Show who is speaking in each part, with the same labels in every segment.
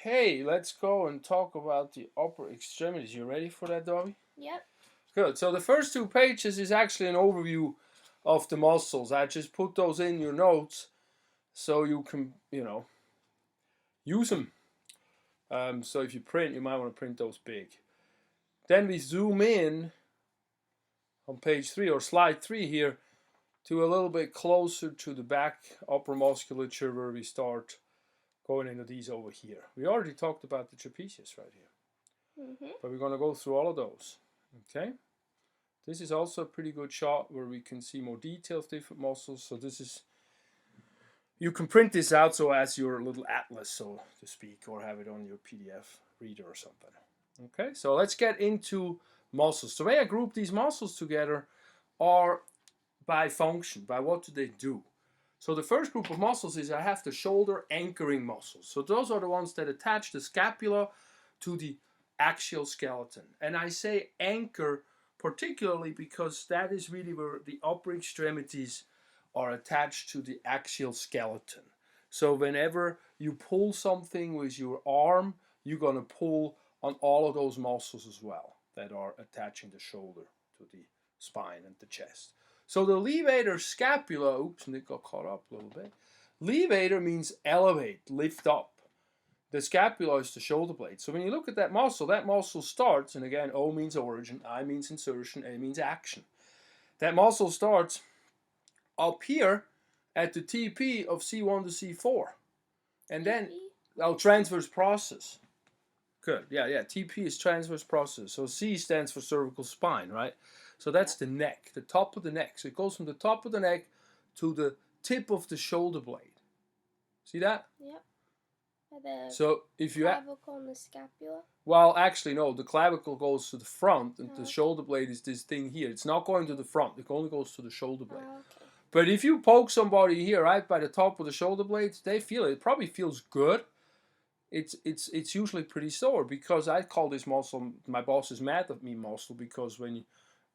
Speaker 1: Okay, let's go and talk about the upper extremities. You ready for that, Dobby?
Speaker 2: Yep.
Speaker 1: Good. So the first 2 pages is actually an overview of the muscles. I just put those in your notes so you can, use them. So if you print, you might want to print those big. Then we zoom in on page 3 or slide 3 here to a little bit closer to the back upper musculature where we start going into these over here. We already talked about the trapezius right here. But we're going to go through all of those. Okay? This is also a pretty good shot where we can see more details, different muscles. So this is, you can print this out so as your little atlas, so to speak, or have it on your PDF reader or something. Okay, so let's get into muscles. The way I group these muscles together are by function, by what do they do. So the first group of muscles is I have the shoulder anchoring muscles. So those are the ones that attach the scapula to the axial skeleton. And I say anchor particularly because that is really where the upper extremities are attached to the axial skeleton. So whenever you pull something with your arm, you're going to pull on all of those muscles as well that are attaching the shoulder to the spine and the chest. So the levator scapula, oops, and it got caught up a little bit. Levator means elevate, lift up. The scapula is the shoulder blade. So when you look at that muscle starts, and again, O means origin, I means insertion, A means action. That muscle starts up here at the TP of C1 to C4. And then, transverse process. Good, yeah, TP is transverse process. So C stands for cervical spine, right? So that's the neck, the top of the neck. So it goes from the top of the neck to the tip of the shoulder blade. See that?
Speaker 2: Yep.
Speaker 1: So if you
Speaker 2: clavicle and the scapula?
Speaker 1: Well, actually, no. The clavicle goes to the front, and the shoulder blade is this thing here. It's not going to the front. It only goes to the shoulder blade.
Speaker 2: Okay.
Speaker 1: But if you poke somebody here, right by the top of the shoulder blades, they feel it. It probably feels good. It's usually pretty sore because I call this muscle. My boss is mad at me muscle because when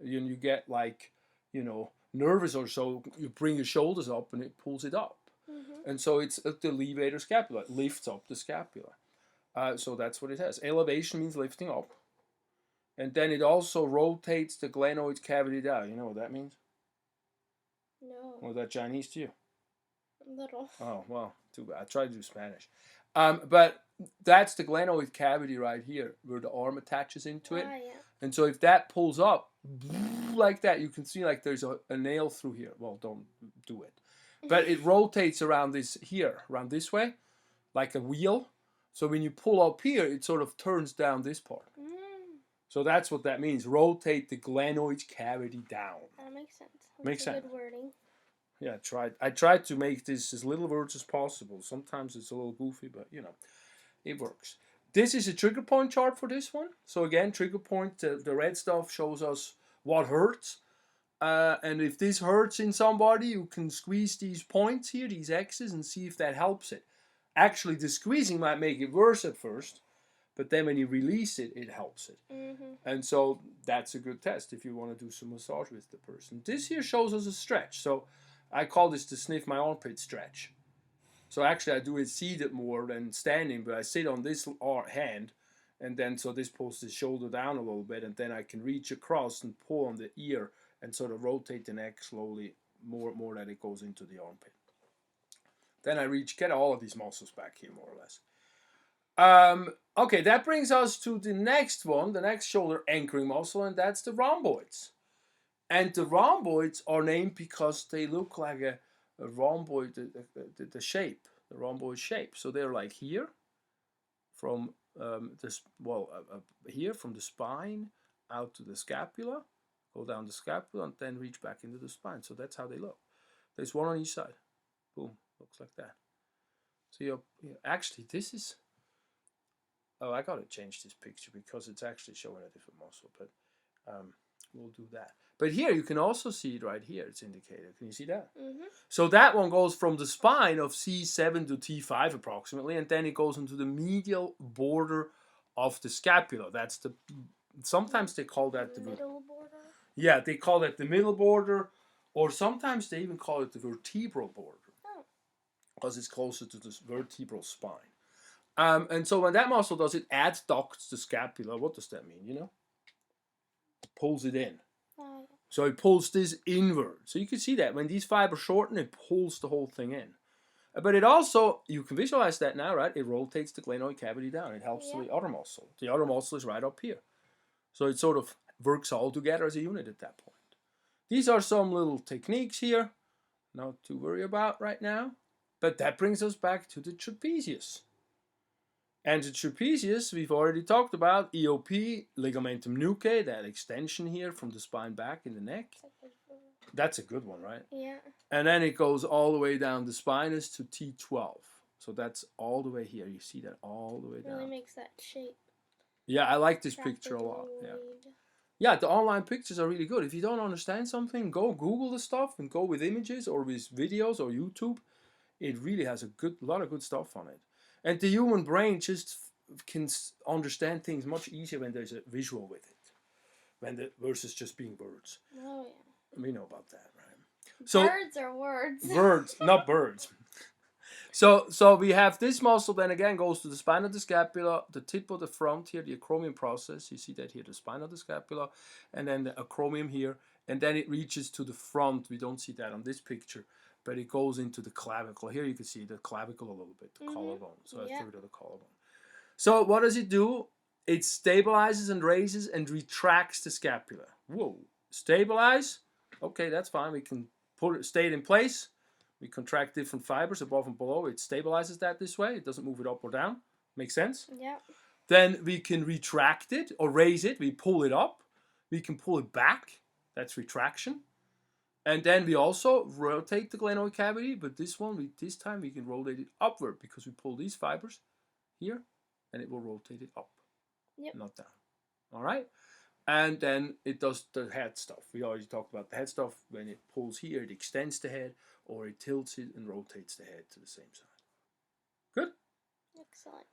Speaker 1: you get like, nervous or so, you bring your shoulders up and it pulls it up. And so it's the levator scapula. It lifts up the scapula. So that's what it has. Elevation means lifting up. And then it also rotates the glenoid cavity down. You know what that means?
Speaker 2: No.
Speaker 1: Was that Chinese to you?
Speaker 2: A little.
Speaker 1: Oh, well, too bad. I tried to do Spanish. But that's the glenoid cavity right here where the arm attaches into it.
Speaker 2: Yeah.
Speaker 1: And so if that pulls up like that, you can see like there's a nail through here. Well, don't do it. But it rotates around this way, like a wheel. So when you pull up here, it sort of turns down this part. So that's what that means. Rotate the glenoid cavity down.
Speaker 2: That makes sense.
Speaker 1: Makes sense.
Speaker 2: Good wording.
Speaker 1: Yeah, I tried to make this as little words as possible. Sometimes it's a little goofy, but it works. This is a trigger point chart for this one. So again, trigger point, the red stuff shows us what hurts. And if this hurts in somebody, you can squeeze these points here, these X's, and see if that helps it. Actually, the squeezing might make it worse at first, but then when you release it, it helps it. And so that's a good test if you want to do some massage with the person. This here shows us a stretch. So I call this the sniff my armpit stretch. So actually, I do it seated more than standing, but I sit on this hand, and then so this pulls the shoulder down a little bit, and then I can reach across and pull on the ear and sort of rotate the neck slowly, more that it goes into the armpit. Then I get all of these muscles back here, more or less. Okay, that brings us to the next one, the next shoulder anchoring muscle, and that's the rhomboids. And the rhomboids are named because they look like a rhomboid, the shape, the rhomboid shape. So they're like here, from here from the spine out to the scapula, go down the scapula, and then reach back into the spine. So that's how they look. There's one on each side. Boom, looks like that. So actually, this is. Oh, I gotta change this picture because it's actually showing a different muscle, but we'll do that. But here you can also see it right here. It's indicated. Can you see that? So that one goes from the spine of C7 to T5 approximately, and then it goes into the medial border of the scapula. That's the. Sometimes they call that the
Speaker 2: middle border.
Speaker 1: Yeah, they call it the middle border, or sometimes they even call it the vertebral border, because it's closer to the vertebral spine. And so when that muscle does it, adducts the scapula. What does that mean? You know, pulls it in.
Speaker 2: Oh,
Speaker 1: So it pulls this inward. So you can see that when these fibers shorten, it pulls the whole thing in. But it also, you can visualize that now, right? It rotates the glenoid cavity down. It helps the other muscle. The other muscle is right up here. So it sort of works all together as a unit at that point. These are some little techniques here. Not to worry about right now. But that brings us back to the trapezius. And the trapezius, we've already talked about, EOP, ligamentum nuchae, that extension here from the spine back in the neck. That's a good one, right?
Speaker 2: yeah.
Speaker 1: And then it goes all the way down the spinous to T12. So that's all the way here. You see that all the way down.
Speaker 2: Really makes that shape.
Speaker 1: Yeah, I like this picture a lot. Yeah. Yeah, the online pictures are really good. If you don't understand something, go Google the stuff and go with images or with videos or YouTube. It really has a lot of good stuff on it. And the human brain just can understand things much easier when there's a visual with it, versus just being words.
Speaker 2: Oh yeah.
Speaker 1: We know about that, right? So
Speaker 2: birds are words.
Speaker 1: Birds, not birds. So we have this muscle. Then again goes to the spine of the scapula, the tip of the front here, the acromion process. You see that here, the spine of the scapula, and then the acromion here, and then it reaches to the front. We don't see that on this picture. But it goes into the clavicle. Here you can see the clavicle a little bit, the collarbone. So a third of the collarbone. So what does it do? It stabilizes and raises and retracts the scapula. Whoa. Stabilize. Okay, that's fine. We can stay it in place. We contract different fibers above and below. It stabilizes that this way. It doesn't move it up or down. Makes sense?
Speaker 2: Yeah.
Speaker 1: Then we can retract it or raise it. We pull it up. We can pull it back. That's retraction. And then we also rotate the glenoid cavity, but this time we can rotate it upward because we pull these fibers here, and it will rotate it up, not down. All right? And then it does the head stuff. We already talked about the head stuff. When it pulls here, it extends the head, or it tilts it and rotates the head to the same side. Good?
Speaker 2: Excellent.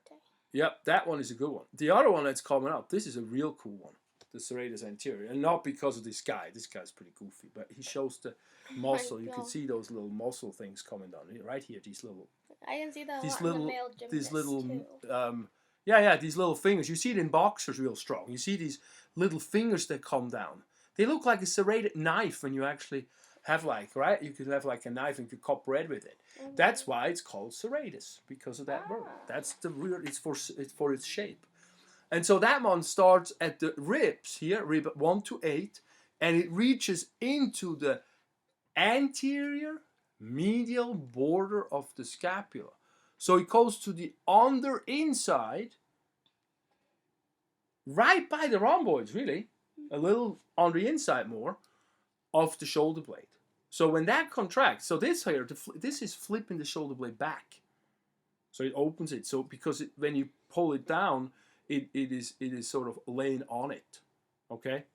Speaker 1: Yep, that one is a good one. The other one that's coming up, this is a real cool one. The Serratus Anterior, and not because of this guy. This guy's pretty goofy, but he shows the muscle. You can see those little muscle things coming down right here. These little.
Speaker 2: I can see that
Speaker 1: these
Speaker 2: a lot
Speaker 1: little,
Speaker 2: in the male gymnast
Speaker 1: these little,
Speaker 2: too.
Speaker 1: these little fingers. You see it in boxers real strong. You see these little fingers that come down. They look like a serrated knife when you actually have right. You could have like a knife and you could cut bread with it.
Speaker 2: Mm-hmm.
Speaker 1: That's why it's called serratus, because of that word. That's the real. It's for its shape. And so that one starts at the ribs here, rib 1 to 8, and it reaches into the anterior medial border of the scapula. So it goes to the inside, right by the rhomboids, really, a little on the inside more, of the shoulder blade. So when that contracts, so this here, this is flipping the shoulder blade back. So it opens it. So because when you pull it down, it is sort of laying on it, okay?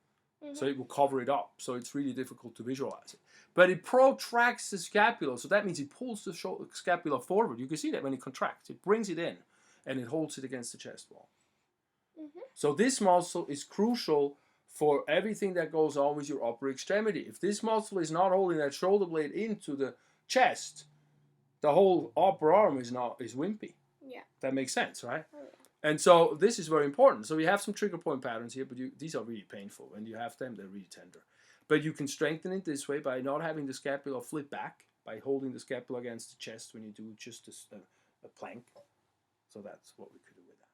Speaker 1: Mm-hmm. So it will cover it up. So it's really difficult to visualize it. But it protracts the scapula, so that means it pulls the scapula forward. You can see that when it contracts. It brings it in, and it holds it against the chest wall. Mm-hmm. So this muscle is crucial for everything that goes on with your upper extremity. If this muscle is not holding that shoulder blade into the chest, the whole upper arm is wimpy. Yeah. That makes sense, right? Oh, yeah. And so this is very important. So we have some trigger point patterns here, but these are really painful. When you have them, they're really tender. But you can strengthen it this way by not having the scapula flip back, by holding the scapula against the chest when you do just a plank. So that's what we could do with that.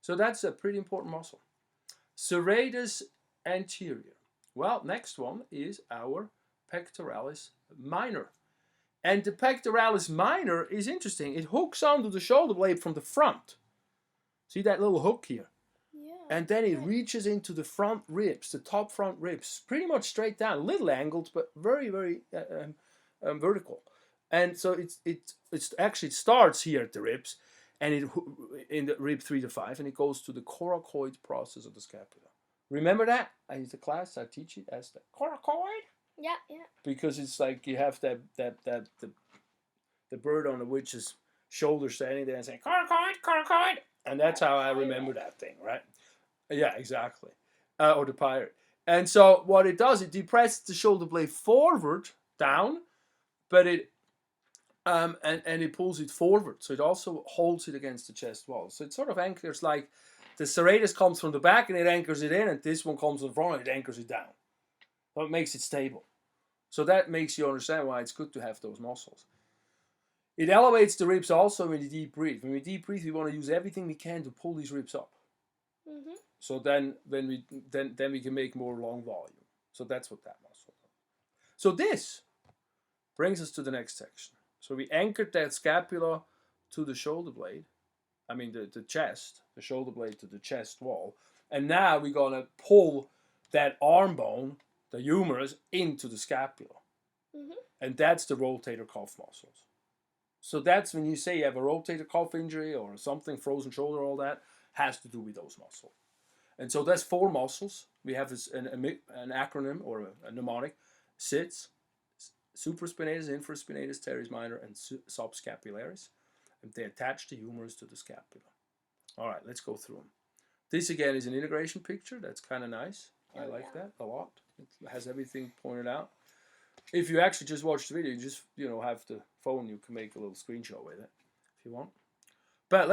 Speaker 1: So that's a pretty important muscle. Serratus Anterior. Well, next one is our Pectoralis Minor. And the Pectoralis Minor is interesting. It hooks onto the shoulder blade from the front. See that little hook here? Yeah. And then it reaches into the front ribs, the top front ribs, pretty much straight down, a little angled, but very, very vertical. And so it actually starts here at the ribs, and in the rib 3 to 5, and it goes to the coracoid process of the scapula. Remember that? In the class, I teach it as the coracoid.
Speaker 2: Yeah, yeah.
Speaker 1: Because it's like you have the bird on the witch's shoulder standing there and saying coracoid, coracoid. And that's how I remember that thing, right? Yeah, exactly. Or the pirate. And so what it does, it depresses the shoulder blade forward, down, but it and it pulls it forward. So it also holds it against the chest wall. So it sort of anchors like the serratus comes from the back and it anchors it in, and this one comes from the front and it anchors it down. So it makes it stable. So that makes you understand why it's good to have those muscles. It elevates the ribs also when you deep breathe. When we deep breathe, we want to use everything we can to pull these ribs up.
Speaker 2: Mm-hmm.
Speaker 1: So then we can make more long volume. So that's what that muscle does. So this brings us to the next section. So we anchored that scapula to the shoulder blade. I mean the chest, the shoulder blade to the chest wall. And now we're going to pull that arm bone, the humerus, into the scapula.
Speaker 2: Mm-hmm.
Speaker 1: And that's the rotator cuff muscles. So that's when you say you have a rotator cuff injury or something, frozen shoulder, all that has to do with those muscles. And so that's 4 muscles. We have an acronym or a mnemonic: SITS, supraspinatus, infraspinatus, teres minor, and subscapularis. And they attach the humerus to the scapula. All right, let's go through them. This again is an integration picture. That's kind of nice. I like that a lot. It has everything pointed out. If you actually just watch the video, you just have the phone. You can make a little screenshot with it if you want. But let's